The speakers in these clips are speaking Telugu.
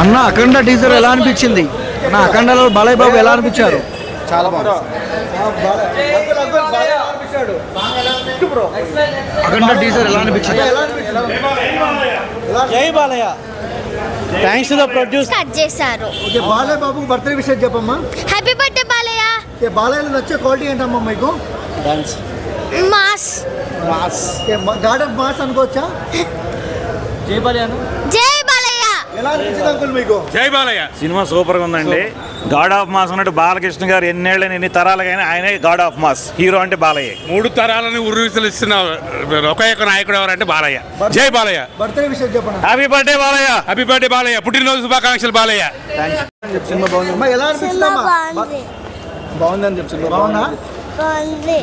అన్న అఖండ టీజర్ ఎలా అనిపించింది? అన్న అఖండలో బాలయ్య బాబు ఎలా అనిపించారు? చాలా బాగుంది. అఖండ టీజర్ ఎలా అనిపించింది? జై Balayya. Thanks to the produce. Start చేశారు. ఓకే, బాలయ్య బాబు బర్త్డే విషయం చెప్పమ్మా. Happy birthday Balayya. బాలయ్యలో నచ్చే క్వాలిటీ ఏంటమ్మా మీకు? Dance mass. Mass. God of mass అనుకోవచ్చా? జై బాలయ్య. జై బాలయ్య. ఎలా అనిపించింది అంకుల్ మీకు? జై బాలయ్య సినిమా సూపర్గా ఉందండి. గాడ్ ఆఫ్ మాస్ అన్నట్టు బాలకృష్ణ గారు ఎన్నేళ్ళని ఎన్ని తరాలుగా ఆయనే గాడ్ ఆఫ్ మాస్. హీరో అంటే బాలయ్య. 3 తరాలని ఉర్రూతలిస్తున్న ఒకే ఒక నాయకుడు ఎవరంటే బాలయ్య. జై బాలయ్య. బర్త్డే విషయం చెప్పండి. Happy birthday Balayya. Happy birthday Balayya. పుట్టినరోజు శుభాకాంక్షలు బాలయ్య. సినిమా బాగుంది. అమ్మా ఎలా అనిపిస్తుందమ్మా? బాగుందని చెప్పి సినిమా బాగుందా?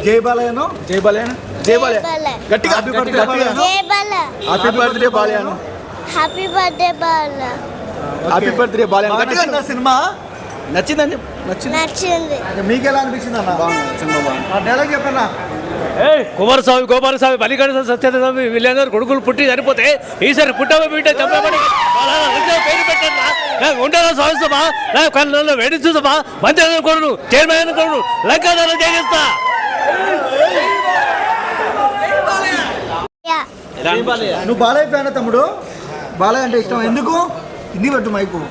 జై బాలయ్యను. జై బాలయ్య. జై బాలయ్య. గట్టిగా హ్యాపీ బర్త్డే బాలయ్య. జై Balayya. Happy birthday Balayya. Happy birthday Balayya. Happy birthday Balayya. గట్టిగా నచ్చిందా సినిమా? నచ్చిందని చెప్పు. నచ్చింది. నచ్చింది. మీకు ఎలా అనిపించింది అన్న? బాగుంది సినిమా బాగుంది. ఆ డైలాగ్ చెప్పన్నా. కుమారస్వామి గోపాలస్వామి మల్లికార్జున సత్యస్వామి వీళ్ళందరూ కొడుకులు పుట్టి చనిపోతే ఈసారి పుట్టవ బిడ్డ చంపబడి పేరు పెట్టండి. ఉండేలా సాధిస్తామా? కళ్ళలో వేడిస్తుందమ్మా. మంత్రి కొడుకు చైర్మన్ కొడుకు లంకాదానం చేస్తా. నువ్వు బాలయ్య ఫ్యాన్ తమ్ముడు? బాలయ్య అంటే ఇష్టం ఎందుకు? హిందీ పెట్టు మైకు.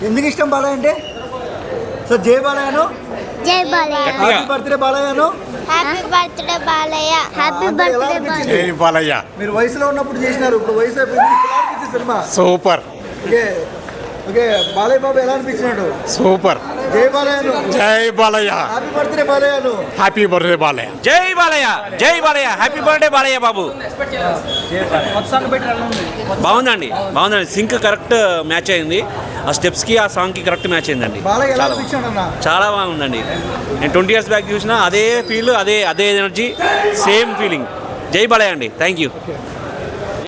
ఎందుకు ఇష్టం బాలయ్య అంటే? సో జై బాలయ్యను. జై బాలయ్య. హ్యాపీ బర్త్డే బాలయ్యను. Happy birthday Balayya. హ్యాపీ అంటే ఎలా బర్త్డే అనిపించింది? జై బాలయ్య. మీరు వయసులో ఉన్నప్పుడు చేసినారు, ఇప్పుడు వయసు అయిపోయింది. ఎలా అనిపించింది cinema? Super. Okay okay, Balayya Babu ఎలా అనిపించినాడు? సూపర్. జై బాలయ్యను. జై బాలయ్య. హ్యాపీ బర్త్డే బాలయ్యను. Happy birthday Balayya. జై బాలయ్య. జై బాలయ్య. Happy birthday Balayya Babu. బాగుందండి. బాగుందండి. సింక్ కరెక్ట్ మ్యాచ్ అయింది. ఆ స్టెప్స్కి ఆ సాంగ్కి కరెక్ట్ మ్యాచ్ అయిందండి. బాలయ్య ఎలా చాలా అనిపించాడు అన్న? చాలా బాగుందండి. నేను 20 years బ్యాక్ చూసిన అదే ఫీల్, అదే ఎనర్జీ, సేమ్ ఫీలింగ్. జై బాలయ్య అండి. Thank you.